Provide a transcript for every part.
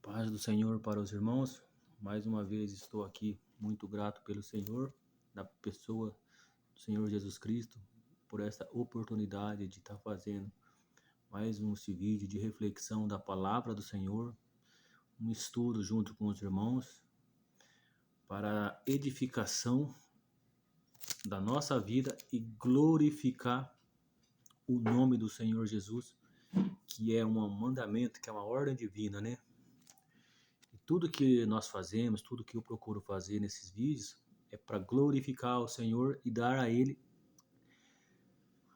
Paz do Senhor para os irmãos. Mais uma vez estou aqui muito grato pelo Senhor, na pessoa do Senhor Jesus Cristo, por esta oportunidade de estar fazendo mais um vídeo de reflexão da palavra do Senhor, um estudo junto com os irmãos para a edificação da nossa vida e glorificar o nome do Senhor Jesus, que é um mandamento, que é uma ordem divina, né? Tudo que nós fazemos, tudo que eu procuro fazer nesses vídeos é para glorificar o Senhor e dar a Ele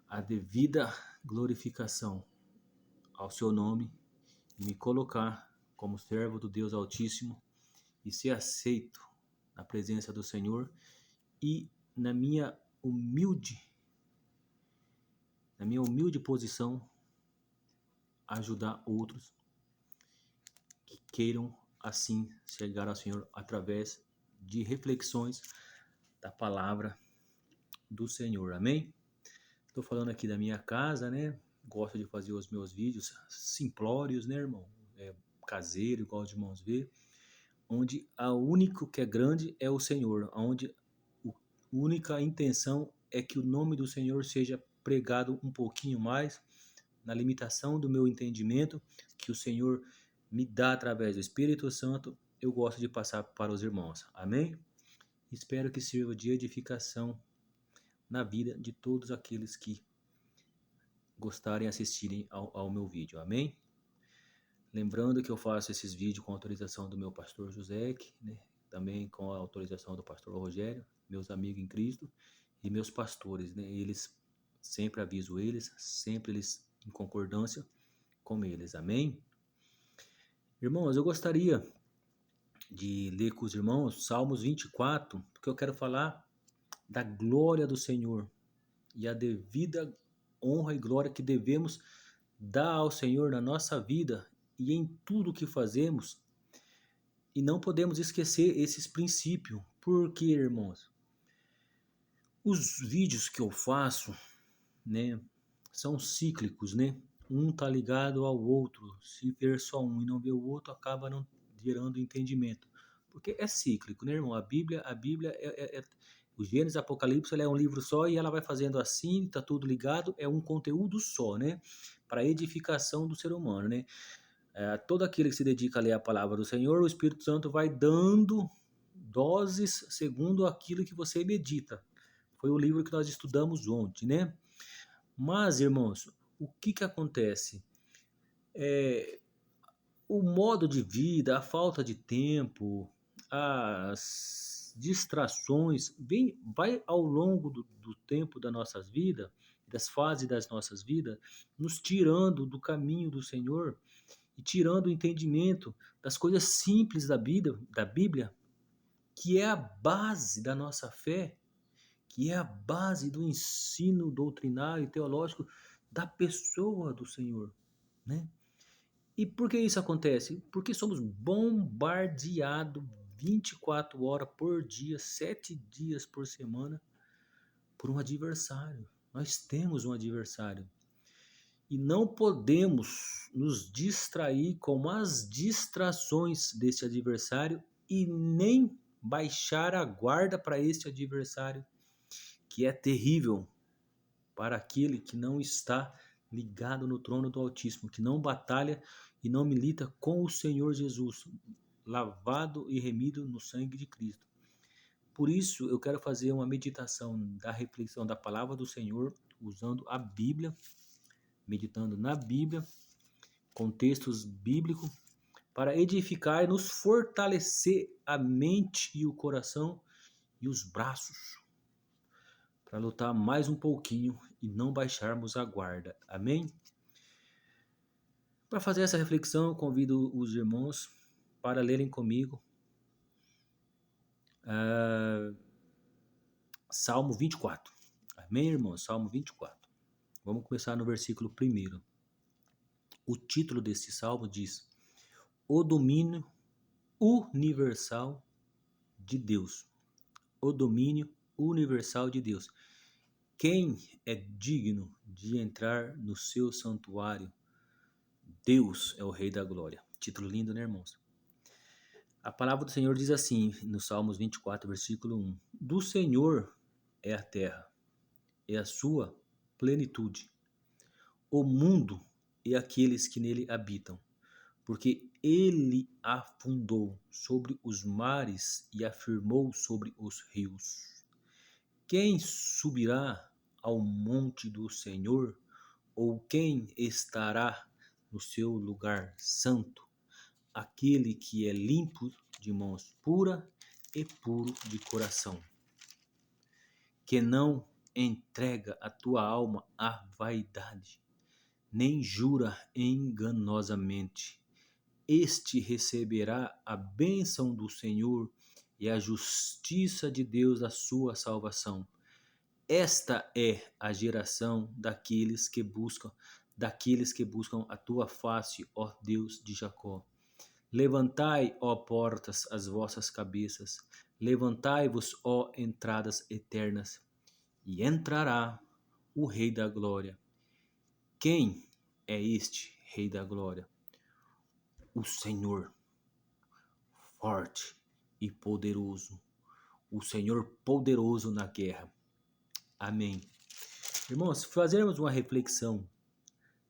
a devida glorificação ao seu nome e me colocar como servo do Deus Altíssimo e ser aceito na presença do Senhor e na minha humilde posição ajudar outros que queiram assim chegar ao Senhor através de reflexões da palavra do Senhor, amém? Estou falando aqui da minha casa, né? Gosto de fazer os meus vídeos simplórios, né, irmão? Caseiro, igual os irmãos vê, onde a único que é grande é o Senhor, onde a única intenção é que o nome do Senhor seja pregado um pouquinho mais, na limitação do meu entendimento, que o Senhor me dá através do Espírito Santo, eu gosto de passar para os irmãos, amém? Espero que sirva de edificação na vida de todos aqueles que gostarem e assistirem ao meu vídeo, amém? Lembrando que eu faço esses vídeos com a autorização do meu pastor José, né? Também com a autorização do pastor Rogério, meus amigos em Cristo e meus pastores, né? Eles, sempre aviso eles, sempre eles em concordância com eles, amém? Irmãos, eu gostaria de ler com os irmãos Salmos 24, porque eu quero falar da glória do Senhor e a devida honra e glória que devemos dar ao Senhor na nossa vida e em tudo que fazemos. E não podemos esquecer esses princípios. Porque, irmãos, os vídeos que eu faço, né, são cíclicos, né? Um tá ligado ao outro. Se ver só um e não ver o outro, acaba não gerando entendimento. Porque é cíclico, né, irmão? A Bíblia o Gênesis e Apocalipse, ela é um livro só e ela vai fazendo assim, tá tudo ligado, é um conteúdo só, né? Para edificação do ser humano, né? Todo aquele que se dedica a ler a palavra do Senhor, o Espírito Santo vai dando doses segundo aquilo que você medita. Foi o livro que nós estudamos ontem, né? Mas, irmãos, o que acontece? O modo de vida, a falta de tempo, as distrações, vai ao longo do tempo da nossas vidas, das fases das nossas vidas, nos tirando do caminho do Senhor e tirando o entendimento das coisas simples da Bíblia, que é a base da nossa fé, que é a base do ensino doutrinário e teológico da pessoa do Senhor, né? E por que isso acontece? Porque somos bombardeados 24 horas por dia, 7 dias por semana, por um adversário. Nós temos um adversário. E não podemos nos distrair com as distrações desse adversário e nem baixar a guarda para este adversário, que é terrível para aquele que não está ligado no trono do Altíssimo, que não batalha e não milita com o Senhor Jesus, lavado e remido no sangue de Cristo. Por isso, eu quero fazer uma meditação da reflexão da palavra do Senhor, usando a Bíblia, meditando na Bíblia, com textos bíblicos, para edificar e nos fortalecer a mente e o coração e os braços, para lutar mais um pouquinho e não baixarmos a guarda. Amém? Para fazer essa reflexão, eu convido os irmãos para lerem comigo Salmo 24. Amém, irmãos? Salmo 24. Vamos começar no versículo 1. O título desse salmo diz: O domínio universal de Deus. O domínio universal de Deus. Quem é digno de entrar no seu santuário? Deus é o Rei da Glória. Título lindo, né, irmãos? A palavra do Senhor diz assim, no Salmos 24, versículo 1: Do Senhor é a terra, é a sua plenitude, o mundo e aqueles que nele habitam, porque ele afundou sobre os mares e afirmou sobre os rios. Quem subirá ao monte do Senhor, ou quem estará no seu lugar santo? Aquele que é limpo de mãos pura e puro de coração, que não entrega a tua alma à vaidade, nem jura enganosamente. Este receberá a bênção do Senhor e a justiça de Deus a sua salvação. Esta é a geração daqueles que buscam a tua face, ó Deus de Jacó. Levantai, ó portas, as vossas cabeças, levantai-vos, ó entradas eternas, e entrará o Rei da Glória. Quem é este Rei da Glória? O Senhor, forte e poderoso, o Senhor poderoso na guerra. Amém. Irmãos, se fazermos uma reflexão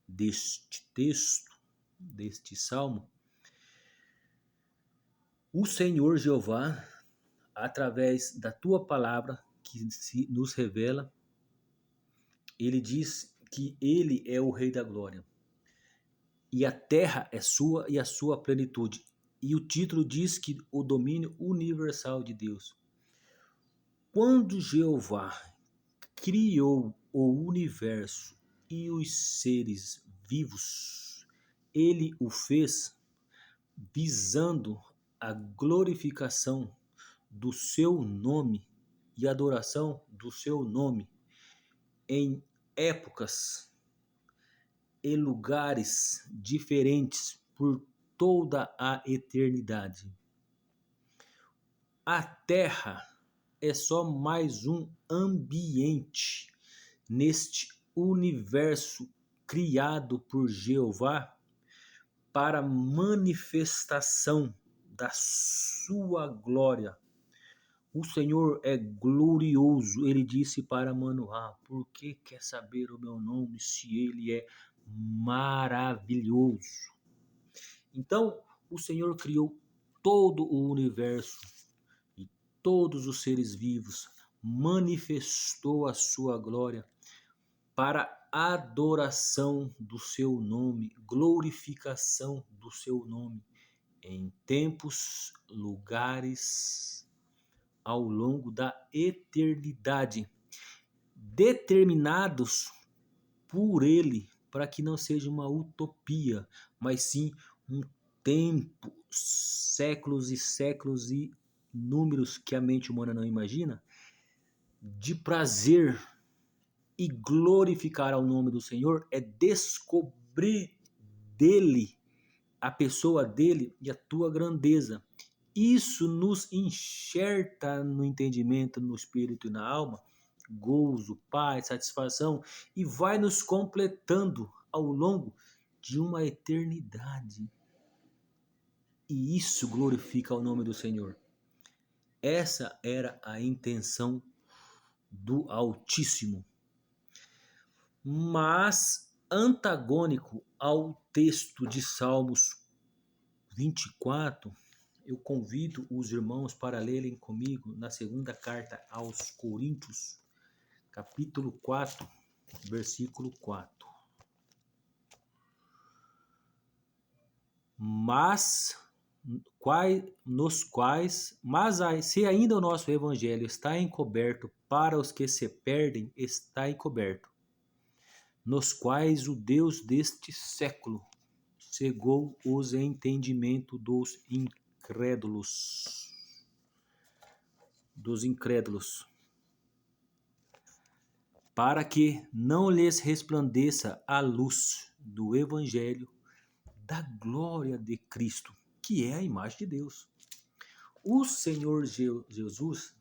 deste texto, deste salmo, o Senhor Jeová, através da tua palavra que nos revela, ele diz que ele é o Rei da Glória. E a terra é sua e a sua plenitude. E o título diz que o domínio universal de Deus. Quando Jeová criou o universo e os seres vivos, ele o fez visando a glorificação do seu nome e adoração do seu nome em épocas e lugares diferentes por toda a eternidade. A Terra é só mais um ambiente neste universo criado por Jeová para manifestação da sua glória. O Senhor é glorioso. Ele disse para Manoá: por que quer saber o meu nome se ele é maravilhoso? Então, o Senhor criou todo o universo e todos os seres vivos, manifestou a sua glória para adoração do seu nome, glorificação do seu nome, em tempos, lugares, ao longo da eternidade, determinados por ele, para que não seja uma utopia, mas sim um tempo, séculos e séculos e números que a mente humana não imagina, de prazer e glorificar ao nome do Senhor, é descobrir dele, a pessoa dele e a tua grandeza. Isso nos enxerta no entendimento, no espírito e na alma, gozo, paz, satisfação, e vai nos completando ao longo de uma eternidade. E isso glorifica o nome do Senhor. Essa era a intenção do Altíssimo. Mas antagônico ao texto de Salmos 24, eu convido os irmãos para lerem comigo na segunda carta aos Coríntios, capítulo 4, versículo 4. Mas se ainda o nosso evangelho está encoberto para os que se perdem, está encoberto, nos quais o Deus deste século cegou os entendimentos dos incrédulos, para que não lhes resplandeça a luz do evangelho da glória de Cristo, que é a imagem de Deus. O Senhor Jesus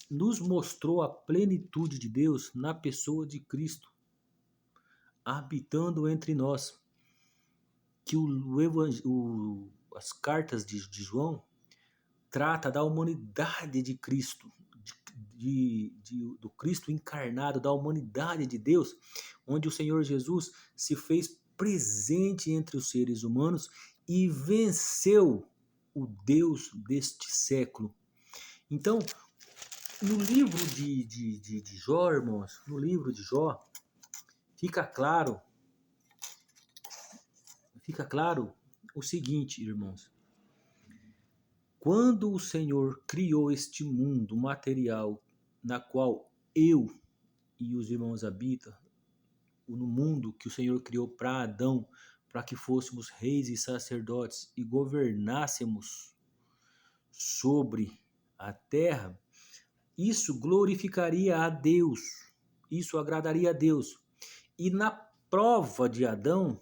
nos mostrou a plenitude de Deus na pessoa de Cristo, habitando entre nós, que o as cartas de João, trata da humanidade de Cristo, do Cristo encarnado, da humanidade de Deus, onde o Senhor Jesus se fez presente entre os seres humanos e venceu o Deus deste século. Então, no livro de Jó, irmãos, no livro de Jó, fica claro o seguinte, irmãos. Quando o Senhor criou este mundo material na qual eu e os irmãos habitam, no mundo que o Senhor criou para Adão, para que fôssemos reis e sacerdotes e governássemos sobre a terra, isso glorificaria a Deus, isso agradaria a Deus. E na prova de Adão,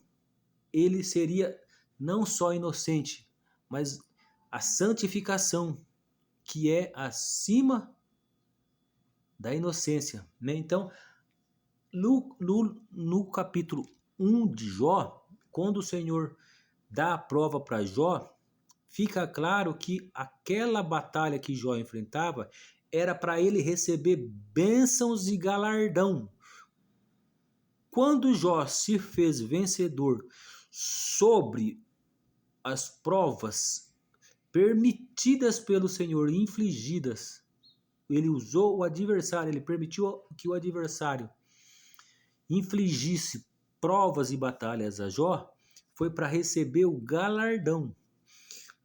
ele seria não só inocente, mas a santificação, que é acima da inocência, né? Então, no capítulo 1 de Jó, quando o Senhor dá a prova para Jó, fica claro que aquela batalha que Jó enfrentava era para ele receber bênçãos e galardão. Quando Jó se fez vencedor sobre as provas permitidas pelo Senhor, infligidas, ele usou o adversário, ele permitiu que o adversário infligisse provas e batalhas a Jó, foi para receber o galardão.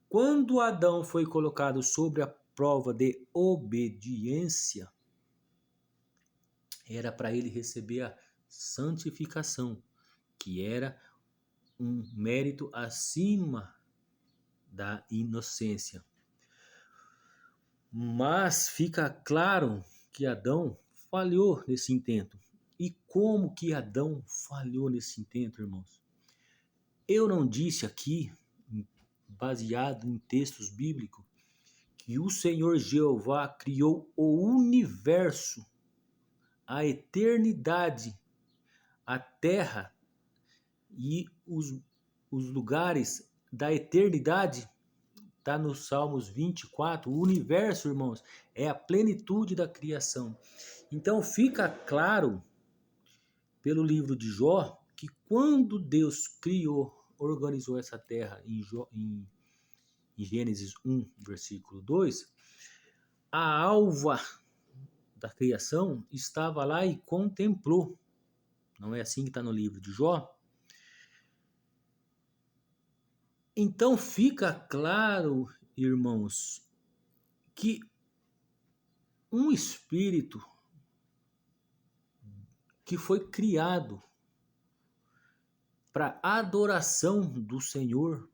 Quando Adão foi colocado sobre a prova de obediência, era para ele receber a santificação, que era um mérito acima da inocência. Mas fica claro que Adão falhou nesse intento. E como que Adão falhou nesse intento, irmãos? Eu não disse aqui, baseado em textos bíblicos, que o Senhor Jeová criou o universo, a eternidade, a terra e os lugares da eternidade. Está no Salmos 24, o universo, irmãos, é a plenitude da criação. Então fica claro, pelo livro de Jó, que quando Deus criou, organizou essa terra em Gênesis 1, versículo 2, a alva da criação estava lá e contemplou. Não é assim que está no livro de Jó? Então fica claro, irmãos, que um espírito que foi criado para adoração do Senhor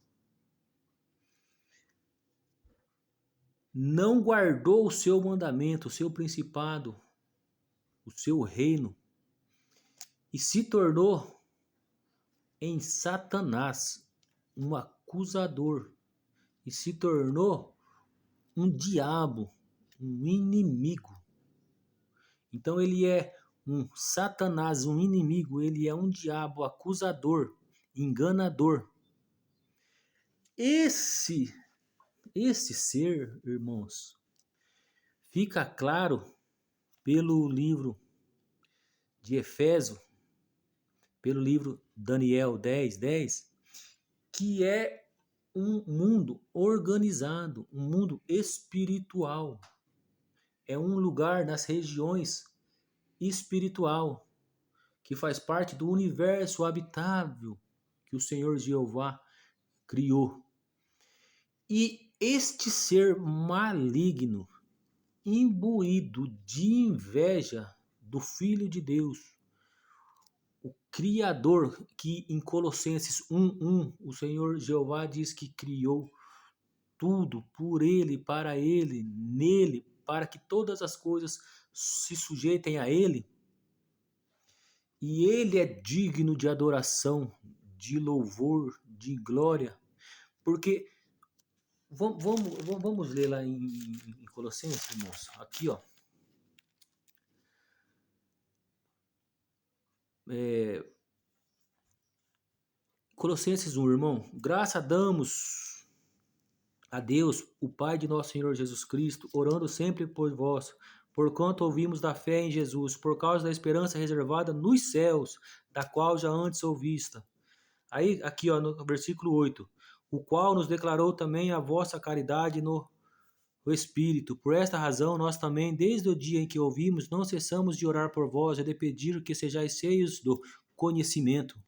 não guardou o seu mandamento, o seu principado, o seu reino e se tornou em Satanás um acusador e se tornou um diabo, um inimigo. Então ele é um Satanás, um inimigo, ele é um diabo acusador, enganador. Esse ser, irmãos, fica claro pelo livro de Efésios, pelo livro Daniel 10:10, que é um mundo organizado, um mundo espiritual. É um lugar nas regiões espiritual, que faz parte do universo habitável que o Senhor Jeová criou. E este ser maligno, imbuído de inveja do Filho de Deus, o Criador, que em Colossenses 1:1 o Senhor Jeová diz que criou tudo por Ele, para Ele, nele, para que todas as coisas se sujeitem a Ele. E Ele é digno de adoração, de louvor, de glória, porque vamos ler lá em Colossenses, irmãos, aqui ó. Colossenses 1, irmão, graça damos a Deus, o Pai de nosso Senhor Jesus Cristo, orando sempre por vós, porquanto ouvimos da fé em Jesus, por causa da esperança reservada nos céus, da qual já antes ouvista. Aí, aqui, ó, no versículo 8, o qual nos declarou também a vossa caridade no Espírito. Por esta razão, nós também, desde o dia em que ouvimos, não cessamos de orar por vós e de pedir que sejais cheios do conhecimento,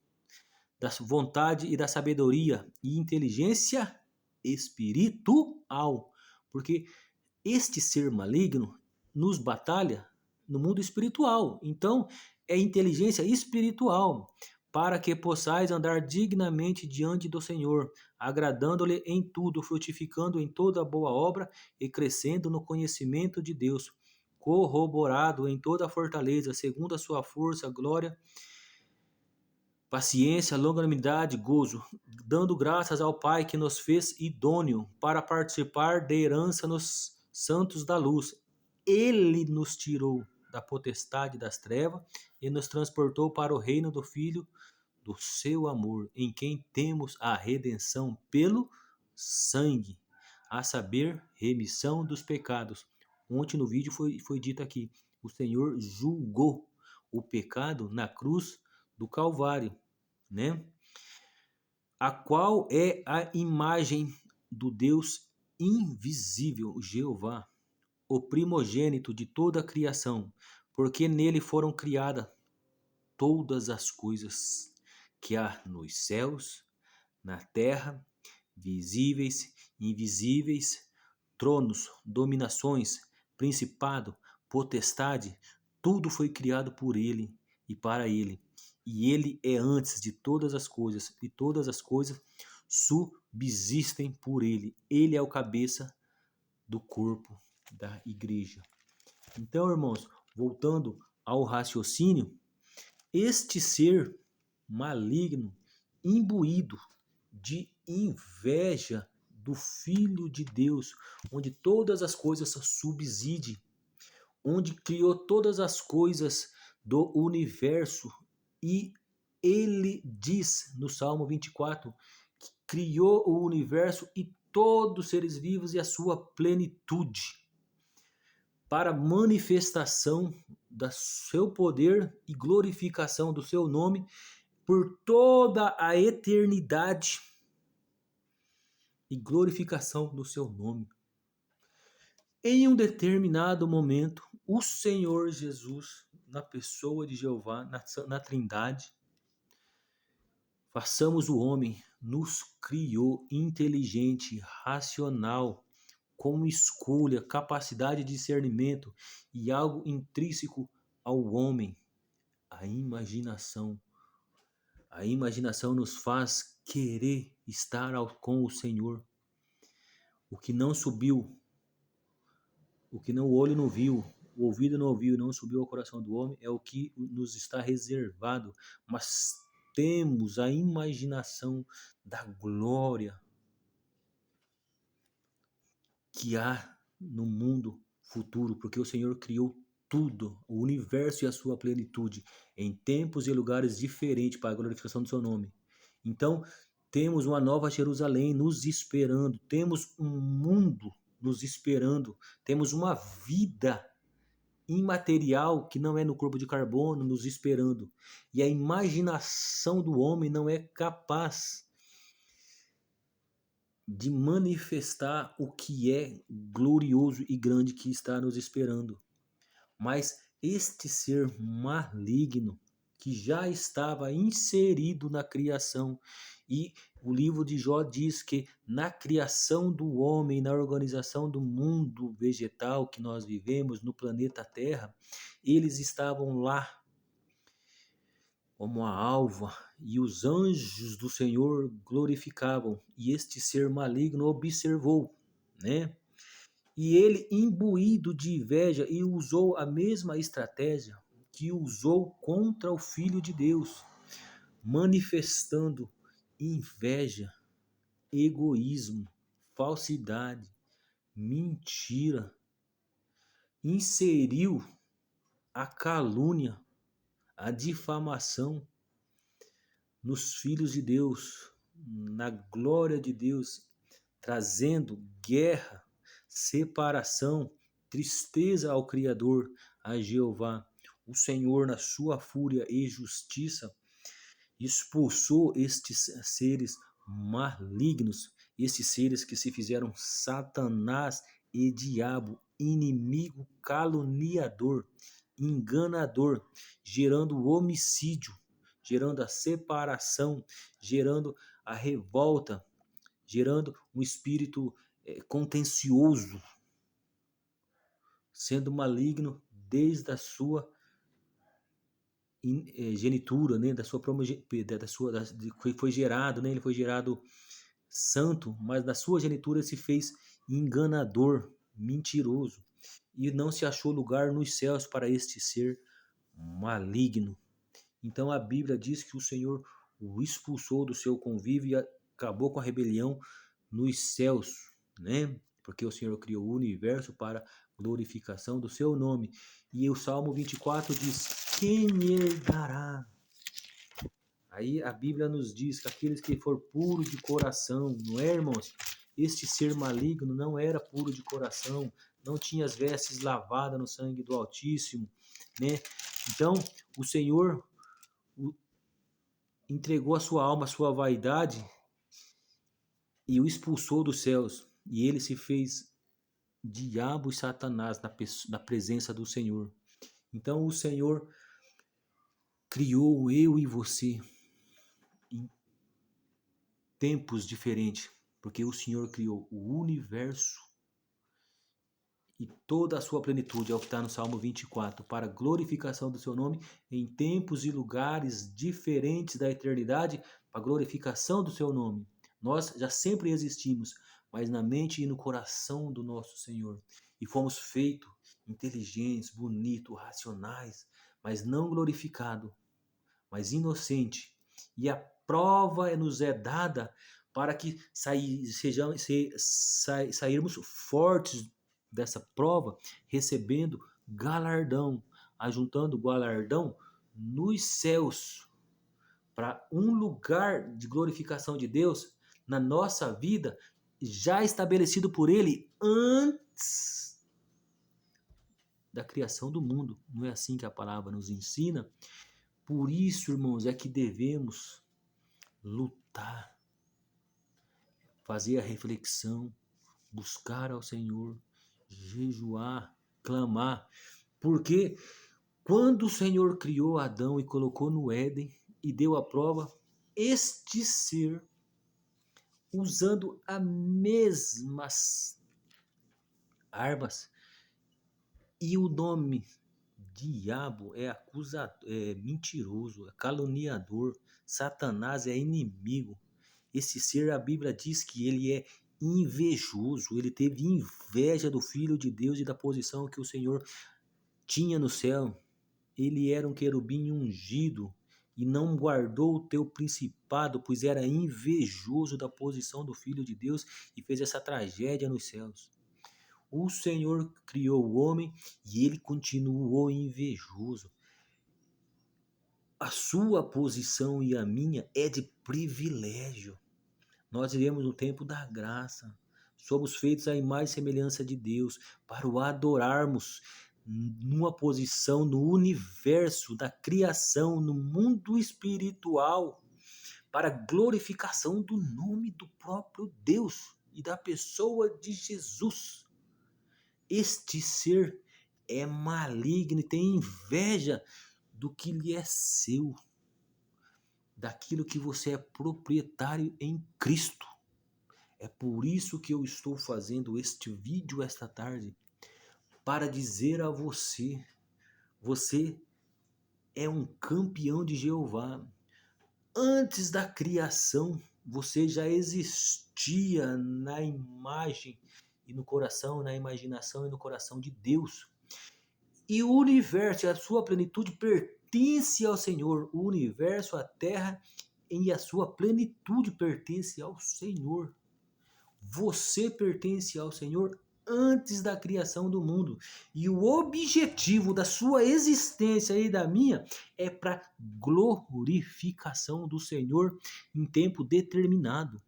da vontade e da sabedoria e inteligência espiritual. Porque este ser maligno nos batalha no mundo espiritual. Então, é inteligência espiritual para que possais andar dignamente diante do Senhor, agradando-lhe em tudo, frutificando em toda boa obra e crescendo no conhecimento de Deus, corroborado em toda a fortaleza, segundo a sua força, glória, paciência, longanimidade, gozo, dando graças ao Pai que nos fez idôneo para participar da herança nos santos da luz. Ele nos tirou da potestade das trevas e nos transportou para o reino do Filho do seu amor, em quem temos a redenção pelo sangue, a saber, remissão dos pecados. Ontem no vídeo foi dito aqui, o Senhor julgou o pecado na cruz do Calvário, né? A qual é a imagem do Deus invisível, Jeová, o primogênito de toda a criação, porque nele foram criadas todas as coisas que há nos céus, na terra, visíveis, invisíveis, tronos, dominações, principado, potestade, tudo foi criado por ele e para ele. E ele é antes de todas as coisas, e todas as coisas subsistem por ele. Ele é o cabeça do corpo da igreja. Então, irmãos, voltando ao raciocínio, este ser maligno, imbuído de inveja do Filho de Deus, onde todas as coisas subsidem, onde criou todas as coisas do universo, e ele diz no Salmo 24 que criou o universo e todos os seres vivos e a sua plenitude, para manifestação do seu poder e glorificação do seu nome por toda a eternidade e glorificação do seu nome. Em um determinado momento, o Senhor Jesus, na pessoa de Jeová, na Trindade, façamos o homem, nos criou inteligente, racional, com escolha, capacidade de discernimento e algo intrínseco ao homem, a imaginação. A imaginação nos faz querer estar com o Senhor. O que não subiu, o que o olho não viu, o ouvido não ouviu e não subiu ao coração do homem, é o que nos está reservado. Mas temos a imaginação da glória que há no mundo futuro, porque o Senhor criou tudo, o universo e a sua plenitude, em tempos e lugares diferentes para a glorificação do seu nome. Então, temos uma nova Jerusalém nos esperando, temos um mundo nos esperando, temos uma vida imaterial que não é no corpo de carbono nos esperando. E a imaginação do homem não é capaz de manifestar o que é glorioso e grande que está nos esperando. Mas este ser maligno, que já estava inserido na criação, e o livro de Jó diz que na criação do homem, na organização do mundo vegetal que nós vivemos, no planeta Terra, eles estavam lá como a alva, e os anjos do Senhor glorificavam, e este ser maligno observou, né? E ele, imbuído de inveja, e usou a mesma estratégia que usou contra o Filho de Deus, manifestando inveja, egoísmo, falsidade, mentira, inseriu a calúnia, a difamação nos filhos de Deus, na glória de Deus, trazendo guerra, separação, tristeza ao Criador, a Jeová. O Senhor, na sua fúria e justiça, expulsou estes seres malignos, esses seres que se fizeram Satanás e diabo, inimigo, caluniador, enganador, gerando homicídio, gerando a separação, gerando a revolta, gerando um espírito contencioso, sendo maligno desde a sua genitura, né, da sua que foi gerado, né, ele foi gerado santo, mas da sua genitura se fez enganador, mentiroso, e não se achou lugar nos céus para este ser maligno. Então a Bíblia diz que o Senhor o expulsou do seu convívio e acabou com a rebelião nos céus, né? Porque o Senhor criou o universo para glorificação do seu nome. E o Salmo 24 diz: quem herdará? Aí a Bíblia nos diz que aqueles que for puro de coração, não é, irmãos? Este ser maligno não era puro de coração, não tinha as vestes lavadas no sangue do Altíssimo, né? Então, o Senhor entregou a sua alma, a sua vaidade e o expulsou dos céus. E ele se fez diabo e Satanás na presença do Senhor. Então o Senhor criou eu e você em tempos diferentes, porque o Senhor criou o universo e toda a sua plenitude, é o que está no Salmo 24, para a glorificação do seu nome, em tempos e lugares diferentes da eternidade, para a glorificação do seu nome. Nós já sempre existimos, mas na mente e no coração do nosso Senhor. E fomos feitos inteligentes, bonitos, racionais, mas não glorificados, mas inocente. E a prova nos é dada para que sairmos fortes dessa prova, recebendo galardão, ajuntando galardão nos céus, para um lugar de glorificação de Deus na nossa vida, já estabelecido por Ele antes da criação do mundo. Não é assim que a palavra nos ensina? Por isso, irmãos, é que devemos lutar, fazer a reflexão, buscar ao Senhor, jejuar, clamar, porque quando o Senhor criou Adão e colocou no Éden e deu a prova, este ser, usando as mesmas armas, e o nome diabo é acusador, é mentiroso, é caluniador, Satanás é inimigo. Esse ser, a Bíblia diz que ele é invejoso, ele teve inveja do Filho de Deus e da posição que o Senhor tinha no céu. Ele era um querubim ungido e não guardou o teu principado, pois era invejoso da posição do Filho de Deus e fez essa tragédia nos céus. O Senhor criou o homem e ele continuou invejoso. A sua posição e a minha é de privilégio. Nós vivemos no tempo da graça. Somos feitos à imagem e semelhança de Deus para o adorarmos numa posição no universo da criação, no mundo espiritual, para a glorificação do nome do próprio Deus e da pessoa de Jesus. Este ser é maligno e tem inveja do que lhe é seu, daquilo que você é proprietário em Cristo. É por isso que eu estou fazendo este vídeo esta tarde, para dizer a você, você é um campeão de Jeová. Antes da criação, você já existia na imagem e no coração, na imaginação e no coração de Deus. E o universo e a sua plenitude pertence ao Senhor. O universo, a terra e a sua plenitude pertence ao Senhor. Você pertence ao Senhor antes da criação do mundo. E o objetivo da sua existência e da minha é para glorificação do Senhor em tempo determinado.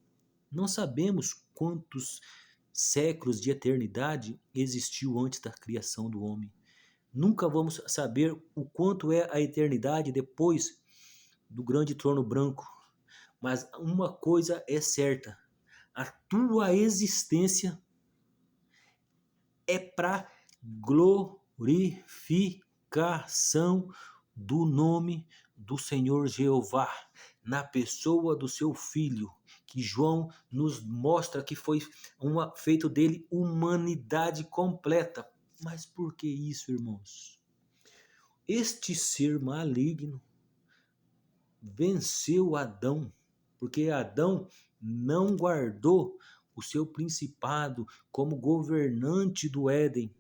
Não sabemos quantos séculos de eternidade existiu antes da criação do homem. Nunca vamos saber o quanto é a eternidade depois do grande trono branco. Mas uma coisa é certa: a tua existência é para glorificação do nome do Senhor Jeová, na pessoa do seu Filho, que João nos mostra que foi feito dele humanidade completa. Mas por que isso, irmãos? Este ser maligno venceu Adão, porque Adão não guardou o seu principado como governante do Éden.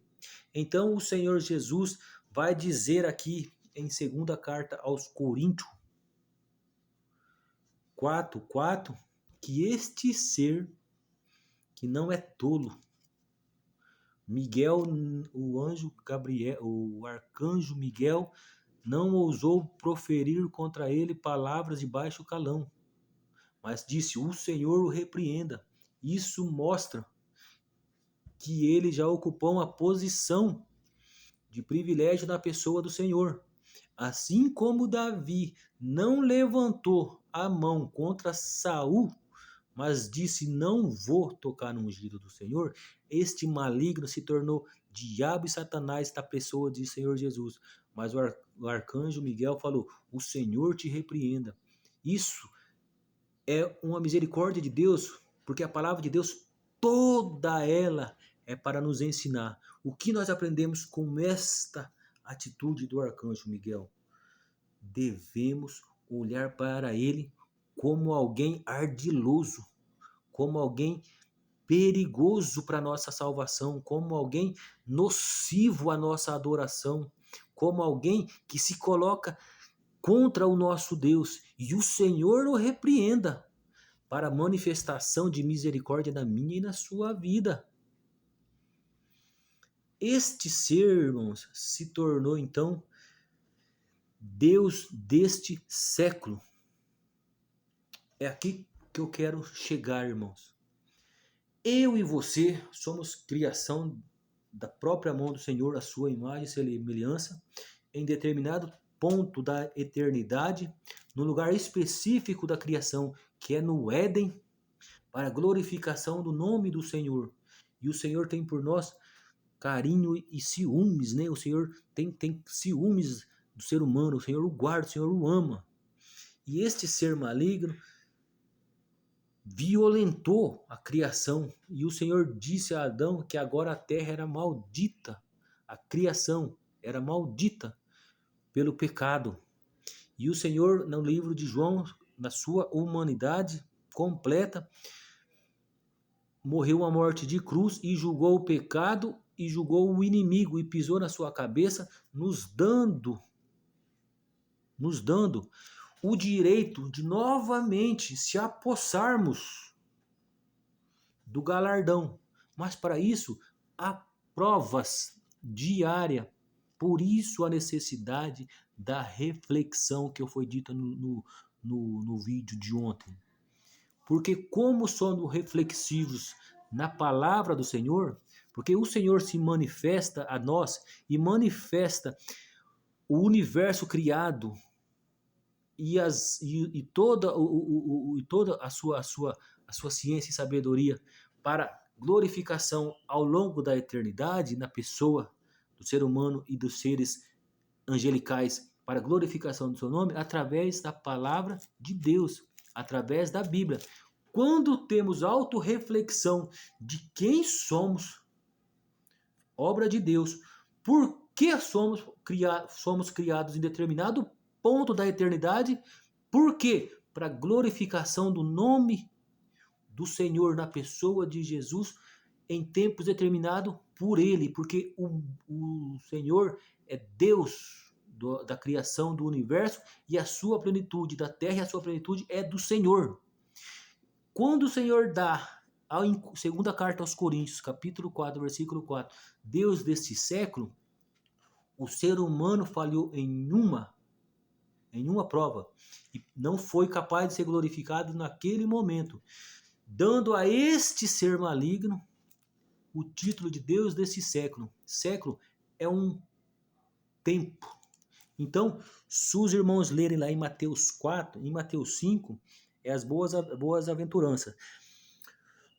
Então o Senhor Jesus vai dizer aqui em segunda carta aos Coríntios 4:4 que este ser que não é tolo, Miguel, o anjo Gabriel, o arcanjo Miguel, não ousou proferir contra ele palavras de baixo calão, mas disse: o Senhor o repreenda. Isso mostra que ele já ocupou uma posição de privilégio na pessoa do Senhor. Assim como Davi não levantou a mão contra Saul, mas disse: não vou tocar no ungido do Senhor, este maligno se tornou diabo e Satanás da pessoa de Senhor Jesus. Mas o arcanjo Miguel falou: o Senhor te repreenda. Isso é uma misericórdia de Deus, porque a palavra de Deus, toda ela é para nos ensinar. O que nós aprendemos com esta atitude do arcanjo Miguel? Devemos olhar para ele como alguém ardiloso, como alguém perigoso para a nossa salvação, como alguém nocivo à nossa adoração, como alguém que se coloca contra o nosso Deus. E o Senhor o repreenda para a manifestação de misericórdia na minha e na sua vida. Este ser, irmãos, se tornou então Deus deste século. É aqui que eu quero chegar, irmãos. Eu e você somos criação da própria mão do Senhor, a sua imagem e semelhança, em determinado ponto da eternidade, no lugar específico da criação, que é no Éden, para a glorificação do nome do Senhor. E o Senhor tem por nós carinho e ciúmes, né? O Senhor tem ciúmes do ser humano, o Senhor o guarda, o Senhor o ama. E este ser maligno violentou a criação, e o Senhor disse a Adão que agora a terra era maldita, a criação era maldita pelo pecado. E o Senhor, no livro de João, na sua humanidade completa, morreu a morte de cruz e julgou o pecado e julgou o inimigo e pisou na sua cabeça, nos dando o direito de novamente se apossarmos do galardão. Mas para isso há provas diárias. Por isso a necessidade da reflexão que foi dita no vídeo de ontem. Porque como somos reflexivos na palavra do Senhor, porque o Senhor se manifesta a nós e manifesta o universo criado e toda a sua ciência e sabedoria para glorificação ao longo da eternidade na pessoa do ser humano e dos seres angelicais, para glorificação do seu nome, através da palavra de Deus, através da Bíblia. Quando temos autorreflexão de quem somos, obra de Deus, por que somos criados em determinado ponto da eternidade, por quê? Para glorificação do nome do Senhor na pessoa de Jesus em tempos determinados por Ele, porque o Senhor é Deus da criação do universo e a sua plenitude, da terra e a sua plenitude é do Senhor. Quando o Senhor dá, em segunda carta aos Coríntios, capítulo 4, versículo 4, Deus deste século, o ser humano falhou em uma prova e não foi capaz de ser glorificado naquele momento. dando a este ser maligno o título de Deus desse século. Século é um tempo. Então, se os irmãos lerem lá em Mateus 4, em Mateus 5, é as boas aventuranças.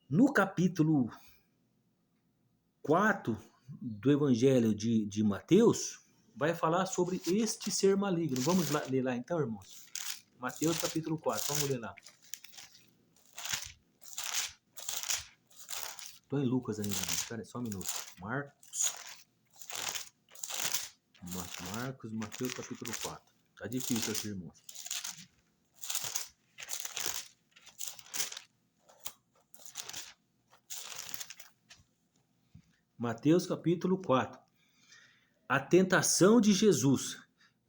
No capítulo 4 do Evangelho de Mateus, vai falar sobre este ser maligno. Vamos lá, ler lá então, irmãos? Mateus capítulo 4, vamos ler lá. Estou em Lucas ainda, espera aí, só um minuto. Mateus capítulo 4. Tá difícil assim, irmãos. Mateus capítulo 4. A tentação de Jesus.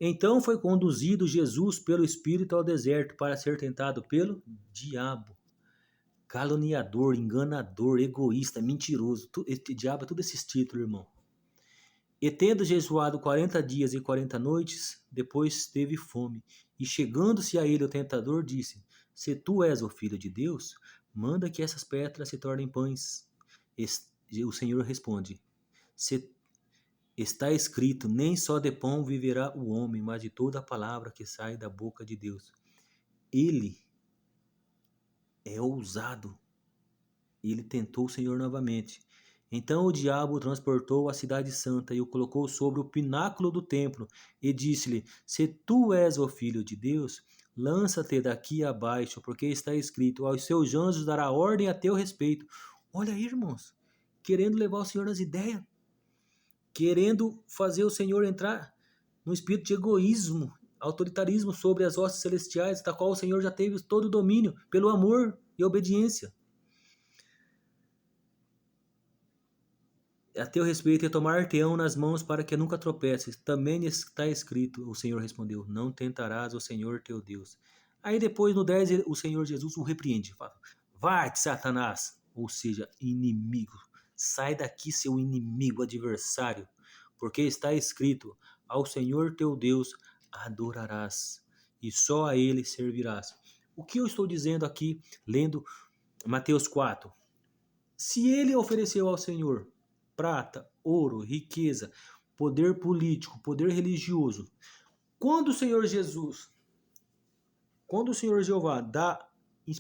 Então foi conduzido Jesus pelo Espírito ao deserto para ser tentado pelo diabo. Caluniador, enganador, egoísta, mentiroso. Diabo é tudo esses títulos, irmão. E tendo jejuado 40 dias e 40 noites, depois teve fome. E chegando-se a ele o tentador, disse: Se tu és o filho de Deus, manda que essas pedras se tornem pães. O Senhor responde: Está escrito, nem só de pão viverá o homem, mas de toda a palavra que sai da boca de Deus. Ele é ousado. Ele tentou o Senhor novamente. Então o diabo o transportou à cidade santa e o colocou sobre o pináculo do templo e disse-lhe: Se tu és o filho de Deus, lança-te daqui abaixo, porque está escrito: Aos seus anjos dará ordem a teu respeito. Olha aí, irmãos, querendo levar o Senhor nas ideias, querendo fazer o Senhor entrar no espírito de egoísmo, autoritarismo sobre as hostes celestiais, da qual o Senhor já teve todo o domínio, pelo amor e obediência. A teu respeito é tomar-te-ão nas mãos para que nunca tropeces. Também está escrito, o Senhor respondeu, não tentarás o Senhor teu Deus. Aí depois no 10 o Senhor Jesus o repreende. Fala, vai-te, Satanás, ou seja, inimigo. Sai daqui, seu inimigo, adversário, porque está escrito, ao Senhor teu Deus adorarás, e só a ele servirás. O que eu estou dizendo aqui, lendo Mateus 4? Se ele ofereceu ao Senhor prata, ouro, riqueza, poder político, poder religioso, quando o Senhor Jeová dá, o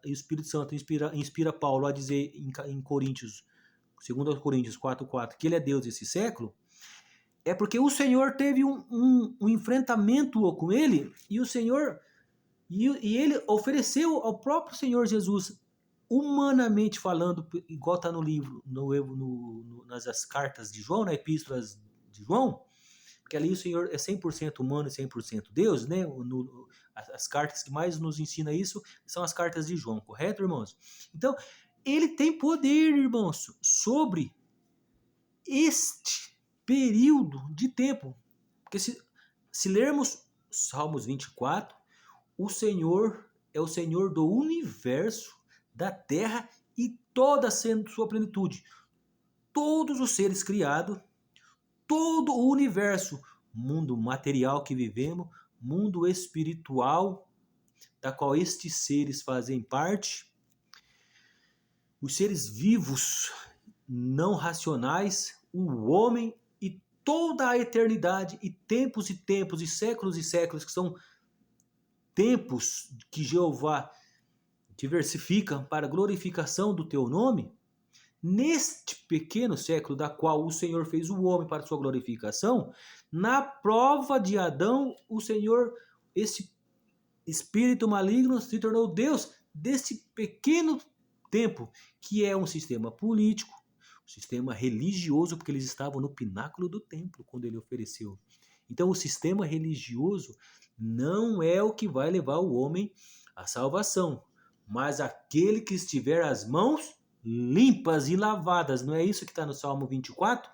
Espírito Santo inspira Paulo a dizer em Coríntios, 2 Coríntios 4:4, que ele é Deus desse século, é porque o Senhor teve um enfrentamento com ele, e o Senhor e ele ofereceu ao próprio Senhor Jesus, humanamente falando, igual está no livro, nas cartas de João, nas epístolas de João, porque ali o Senhor é 100% humano e 100% Deus, né? As cartas que mais nos ensina isso são as cartas de João, correto, irmãos? Então, ele tem poder, irmãos, sobre este período de tempo. Porque se lermos Salmos 24, o Senhor é o Senhor do universo, da terra e toda a sua plenitude. Todos os seres criados, todo o universo, mundo material que vivemos, mundo espiritual, da qual estes seres fazem parte, os seres vivos, não racionais, o homem e toda a eternidade, e tempos e séculos, que são tempos que Jeová diversifica para a glorificação do teu nome, neste pequeno século da qual o Senhor fez o homem para sua glorificação, na prova de Adão, o Senhor, esse espírito maligno, se tornou Deus desse pequeno tempo, que é um sistema político, um sistema religioso, porque eles estavam no pináculo do templo quando ele ofereceu. Então o sistema religioso não é o que vai levar o homem à salvação, mas aquele que estiver as mãos limpas e lavadas. Não é isso que está no Salmo 24?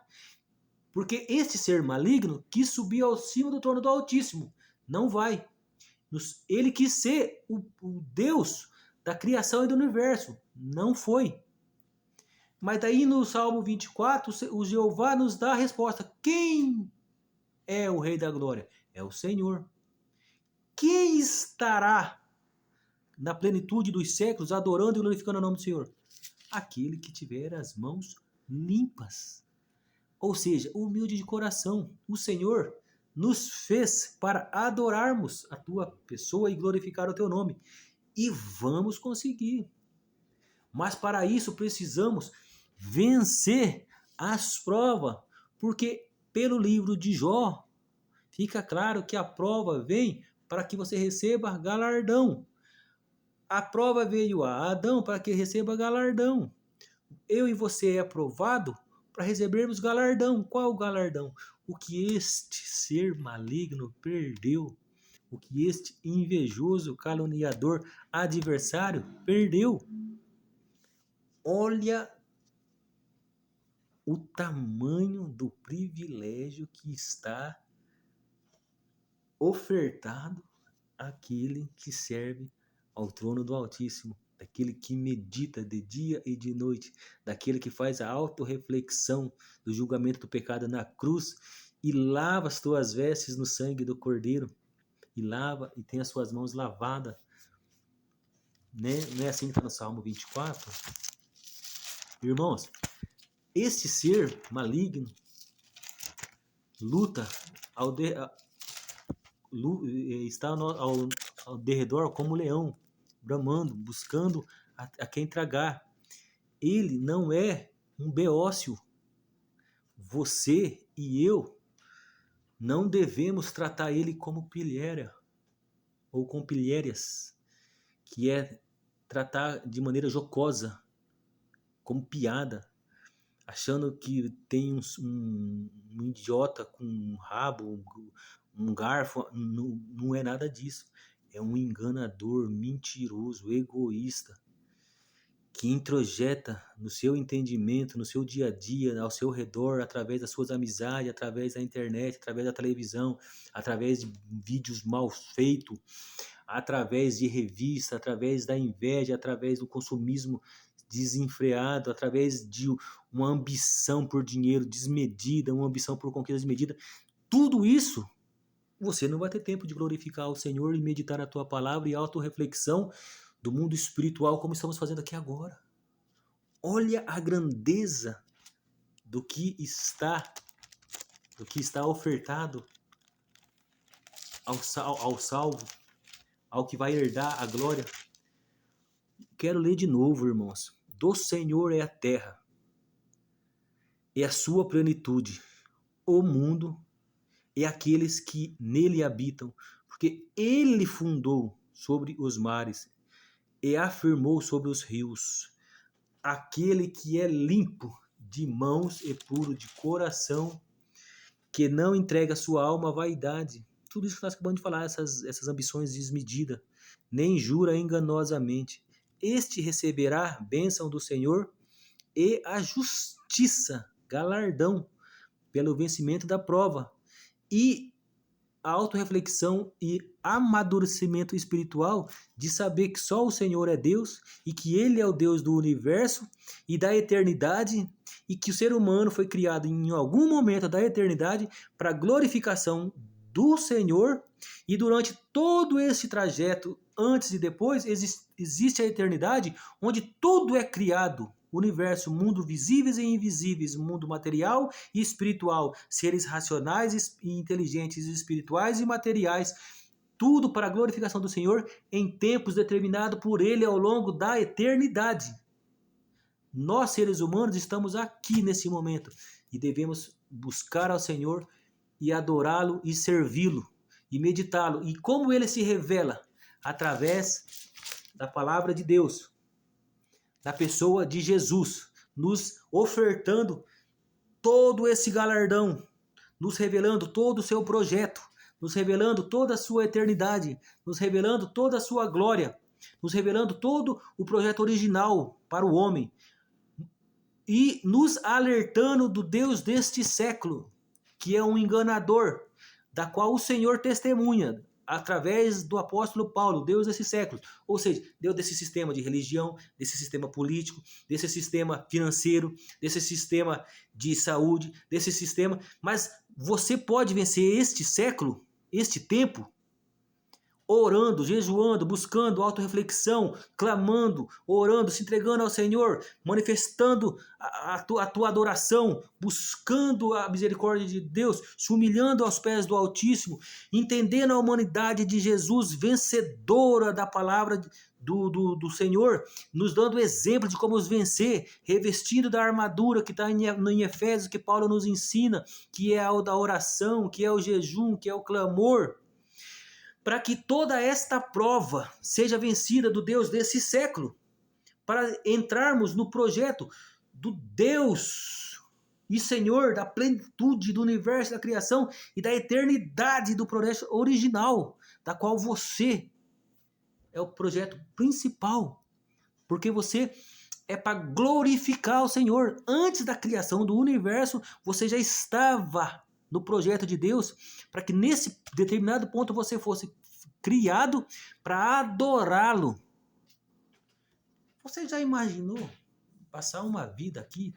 Porque este ser maligno quis subir ao cimo do trono do Altíssimo. Não vai. Ele quis ser o Deus da criação e do universo. Não foi. Mas daí no Salmo 24, o Jeová nos dá a resposta. Quem é o Rei da Glória? É o Senhor. Quem estará na plenitude dos séculos, adorando e glorificando o nome do Senhor? Aquele que tiver as mãos limpas. Ou seja, humilde de coração. O Senhor nos fez para adorarmos a tua pessoa e glorificar o teu nome. E vamos conseguir. Mas para isso precisamos vencer as provas. Porque pelo livro de Jó, fica claro que a prova vem para que você receba galardão. A prova veio a Adão para que receba galardão. Eu e você é aprovado para recebermos galardão. Qual o galardão? O que este ser maligno perdeu. O que este invejoso, caluniador, adversário perdeu. Olha o tamanho do privilégio que está ofertado àquele que serve ao trono do Altíssimo, daquele que medita de dia e de noite, daquele que faz a autorreflexão do julgamento do pecado na cruz e lava as tuas vestes no sangue do Cordeiro, e lava e tem as suas mãos lavadas, né? Não é assim que está no Salmo 24? Irmãos, este ser maligno luta está ao derredor como leão, bramando, buscando a quem tragar. Ele não é um beócio. Você e eu não devemos tratar ele como pilhéria ou com pilhérias, que é tratar de maneira jocosa, como piada, achando que tem um idiota com um rabo, um garfo. Não é nada disso. É um enganador, mentiroso, egoísta, que introjeta no seu entendimento, no seu dia a dia, ao seu redor, através das suas amizades, através da internet, através da televisão, através de vídeos mal feitos, através de revista, através da inveja, através do consumismo desenfreado, através de uma ambição por dinheiro desmedida, uma ambição por conquista desmedida. Tudo isso, você não vai ter tempo de glorificar o Senhor e meditar na tua palavra e autorreflexão do mundo espiritual, como estamos fazendo aqui agora. Olha a grandeza do que está ofertado ao salvo, ao que vai herdar a glória. Quero ler de novo, irmãos. Do Senhor é a terra, e a sua plenitude, o mundo e aqueles que nele habitam, porque ele fundou sobre os mares e afirmou sobre os rios. Aquele que é limpo de mãos e puro de coração, que não entrega sua alma à vaidade. Tudo isso que nós acabamos de falar, essas ambições desmedidas, nem jura enganosamente. Este receberá bênção do Senhor e a justiça, galardão, pelo vencimento da prova. E a autorreflexão e amadurecimento espiritual de saber que só o Senhor é Deus e que Ele é o Deus do universo e da eternidade, e que o ser humano foi criado em algum momento da eternidade para a glorificação do Senhor, e durante todo esse trajeto, antes e depois, existe a eternidade, onde tudo é criado. Universo, mundo visíveis e invisíveis, mundo material e espiritual, seres racionais e inteligentes, espirituais e materiais, tudo para a glorificação do Senhor em tempos determinados por Ele ao longo da eternidade. Nós, seres humanos, estamos aqui nesse momento e devemos buscar ao Senhor e adorá-lo e servi-lo e meditá-lo. E como Ele se revela? Através da palavra de Deus, da pessoa de Jesus, nos ofertando todo esse galardão, nos revelando todo o seu projeto, nos revelando toda a sua eternidade, nos revelando toda a sua glória, nos revelando todo o projeto original para o homem e nos alertando do Deus deste século, que é um enganador, da qual o Senhor testemunha através do apóstolo Paulo, Deus desse século. Ou seja, Deus desse sistema de religião, desse sistema político, desse sistema financeiro, desse sistema de saúde, desse sistema. Mas você pode vencer este século, este tempo, orando, jejuando, buscando autorreflexão, clamando, orando, se entregando ao Senhor, manifestando a tua adoração, buscando a misericórdia de Deus, se humilhando aos pés do Altíssimo, entendendo a humanidade de Jesus vencedora da palavra do Senhor, nos dando exemplo de como os vencer, revestindo da armadura que está em Efésios, que Paulo nos ensina, que é a da oração, que é o jejum, que é o clamor, para que toda esta prova seja vencida do Deus desse século, para entrarmos no projeto do Deus e Senhor da plenitude do universo, da criação e da eternidade do projeto original, da qual você é o projeto principal, porque você é para glorificar o Senhor. Antes da criação do universo, você já estava no projeto de Deus, para que nesse determinado ponto você fosse criado para adorá-lo. Você já imaginou passar uma vida aqui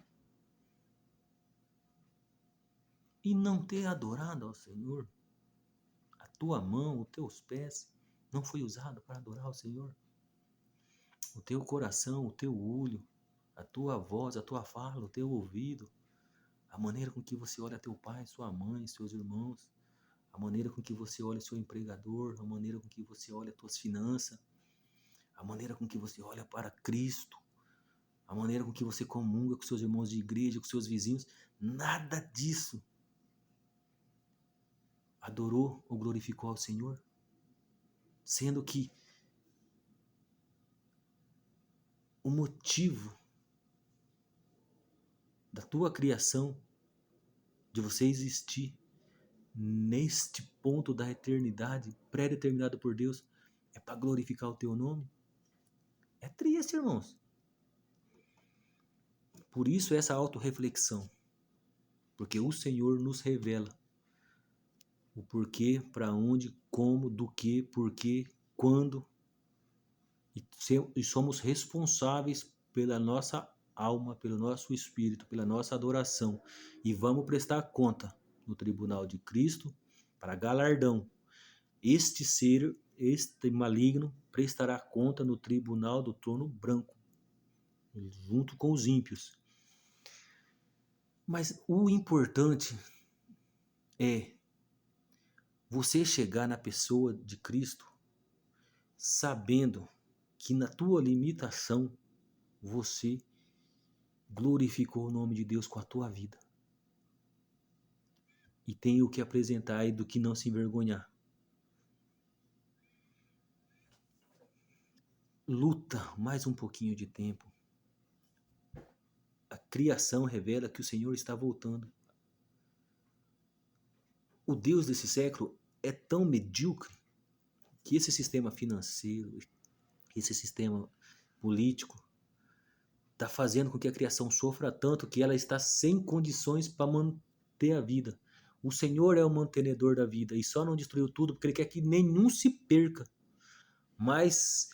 e não ter adorado ao Senhor? A tua mão, os teus pés não foi usado para adorar ao Senhor? O teu coração, o teu olho, a tua voz, a tua fala, o teu ouvido, a maneira com que você olha teu pai, sua mãe, seus irmãos, a maneira com que você olha seu empregador, a maneira com que você olha tuas finanças, a maneira com que você olha para Cristo, a maneira com que você comunga com seus irmãos de igreja, com seus vizinhos, nada disso adorou ou glorificou ao Senhor? Sendo que o motivo da tua criação, de você existir neste ponto da eternidade, pré-determinado por Deus, é para glorificar o teu nome? É triste, irmãos. Por isso essa autorreflexão, porque o Senhor nos revela o porquê, para onde, como, do que, porquê, quando, e somos responsáveis pela nossa alma, pelo nosso espírito, pela nossa adoração, e vamos prestar conta no tribunal de Cristo para galardão. Este maligno prestará conta no tribunal do trono branco, junto com os ímpios. Mas o importante é você chegar na pessoa de Cristo sabendo que na tua limitação você glorificou o nome de Deus com a tua vida. E tem o que apresentar e do que não se envergonhar. Luta mais um pouquinho de tempo. A criação revela que o Senhor está voltando. O Deus desse século é tão medíocre que esse sistema financeiro, esse sistema político, está fazendo com que a criação sofra tanto que ela está sem condições para manter a vida. O Senhor é o mantenedor da vida e só não destruiu tudo porque Ele quer que nenhum se perca. Mas,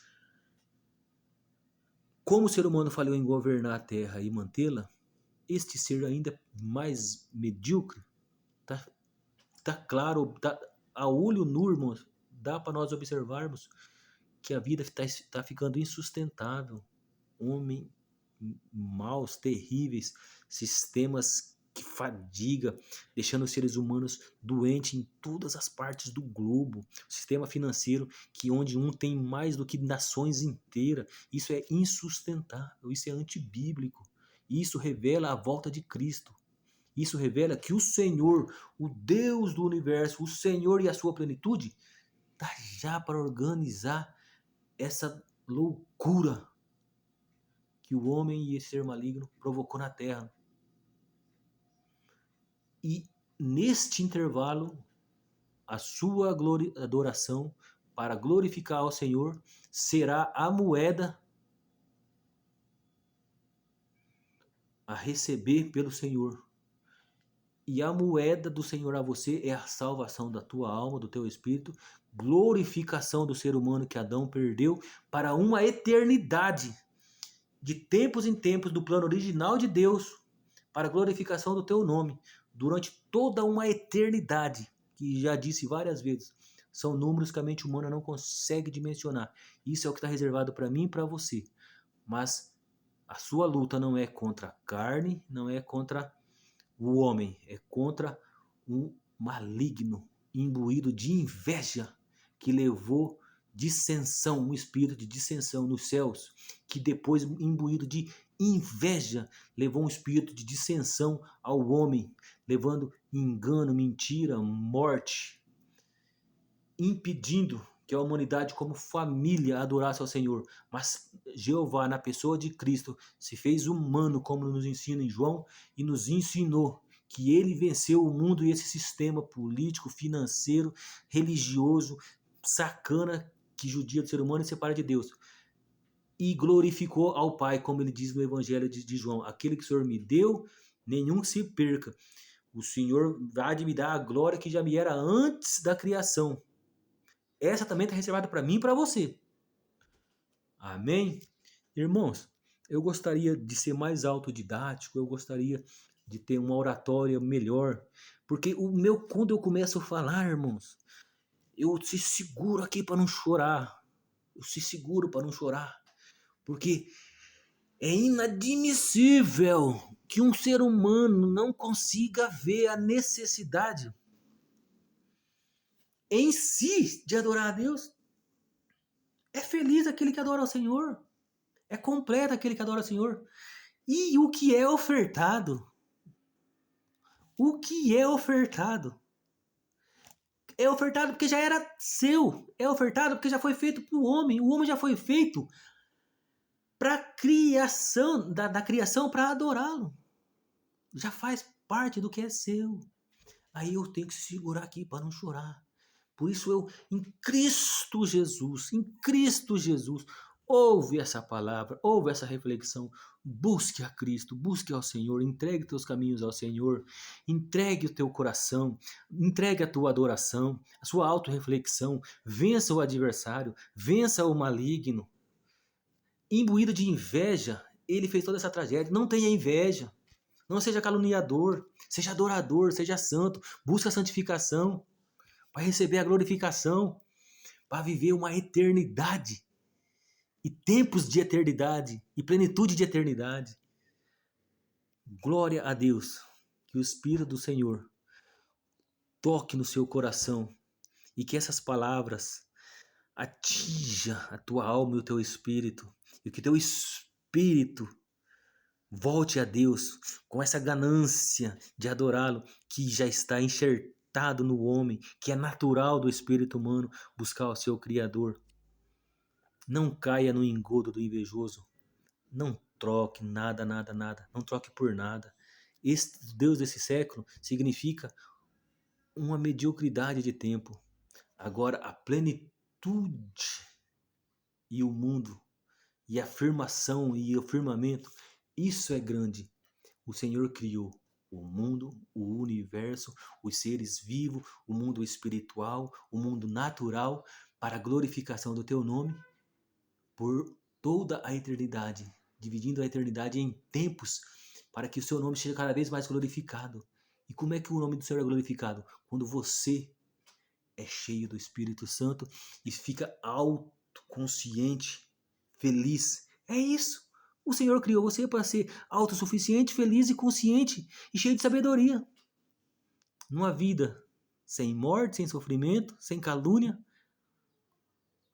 como o ser humano falhou em governar a terra e mantê-la, este ser ainda mais medíocre, tá claro, a olho nu, irmãos, dá para nós observarmos que a vida está ficando insustentável. Homem, maus, terríveis, sistemas que fadiga, deixando os seres humanos doentes em todas as partes do globo. Sistema financeiro que onde um tem mais do que nações inteiras. Isso é insustentável, isso é antibíblico. Isso revela a volta de Cristo. Isso revela que o Senhor, o Deus do universo, o Senhor e a sua plenitude, está já para organizar essa loucura que o homem e esse ser maligno provocou na terra. E neste intervalo, a sua adoração para glorificar ao Senhor será a moeda a receber pelo Senhor. E a moeda do Senhor a você é a salvação da tua alma, do teu espírito, glorificação do ser humano que Adão perdeu para uma eternidade, de tempos em tempos, do plano original de Deus, para a glorificação do teu nome, durante toda uma eternidade, que já disse várias vezes, São números que a mente humana não consegue dimensionar. Isso é o que está reservado para mim e para você. Mas a sua luta não é contra a carne, não é contra o homem, é contra um maligno, imbuído de inveja, que levou dissensão, um espírito de dissensão nos céus, que depois, imbuído de inveja, levou um espírito de dissensão ao homem, levando engano, mentira, morte, impedindo que a humanidade como família adorasse ao Senhor. Mas Jeová, na pessoa de Cristo, se fez humano, como nos ensina em João, e nos ensinou que ele venceu o mundo e esse sistema político, financeiro, religioso, sacana, que judia do ser humano e separa de Deus. E glorificou ao Pai, como ele diz no Evangelho de João: aquele que o Senhor me deu, nenhum se perca. O Senhor vai me dar a glória que já me era antes da criação. Essa também está reservada para mim e para você. Amém? Irmãos, eu gostaria de ser mais autodidático, eu gostaria de ter uma oratória melhor, porque quando eu começo a falar, irmãos, eu se seguro aqui para não chorar. Eu se seguro para não chorar, porque é inadmissível que um ser humano não consiga ver a necessidade em si de adorar a Deus. É feliz aquele que adora ao Senhor. É completo aquele que adora ao Senhor. E o que é ofertado? O que é ofertado? É ofertado porque já era seu. É ofertado porque já foi feito para o homem. O homem já foi feito para criação, da criação para adorá-lo. Já faz parte do que é seu. Aí eu tenho que segurar aqui para não chorar. Por isso em Cristo Jesus, ouve essa palavra, ouve essa reflexão, busque a Cristo, busque ao Senhor, entregue teus caminhos ao Senhor, entregue o teu coração, entregue a tua adoração, a sua autorreflexão, vença o adversário, vença o maligno. Imbuído de inveja, ele fez toda essa tragédia. Não tenha inveja, não seja caluniador, seja adorador, seja santo, busque a santificação, para receber a glorificação, para viver uma eternidade, e tempos de eternidade, e plenitude de eternidade. Glória a Deus, que o Espírito do Senhor toque no seu coração, e que essas palavras atinja a tua alma e o teu espírito, e que teu espírito volte a Deus com essa ganância de adorá-lo, que já está enxertado no homem, que é natural do espírito humano buscar o seu Criador. Não caia no engodo do invejoso. Não troque nada, nada, nada. Não troque por nada. Este Deus desse século significa uma mediocridade de tempo. Agora, a plenitude e o mundo, e a afirmação e o firmamento, isso é grande. O Senhor criou o mundo, o universo, os seres vivos, o mundo espiritual, o mundo natural, para a glorificação do teu nome por toda a eternidade, dividindo a eternidade em tempos para que o seu nome seja cada vez mais glorificado. E como é que o nome do Senhor é glorificado? Quando você é cheio do Espírito Santo e fica autoconsciente, feliz. É isso. O Senhor criou você para ser autossuficiente, feliz e consciente e cheio de sabedoria. Numa vida sem morte, sem sofrimento, sem calúnia.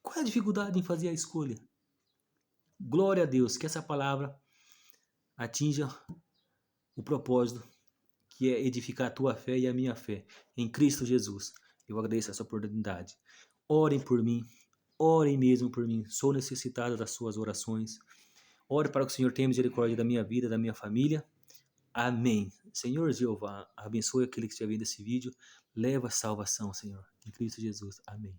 Qual é a dificuldade em fazer a escolha? Glória a Deus, que essa palavra atinja o propósito, que é edificar a tua fé e a minha fé em Cristo Jesus. Eu agradeço essa oportunidade. Orem por mim, orem mesmo por mim. Sou necessitado das suas orações. Ore para que o Senhor tenha misericórdia da minha vida, da minha família. Amém. Senhor Jeová, abençoe aquele que estiver vendo esse vídeo. Leva a salvação, Senhor. Em Cristo Jesus. Amém.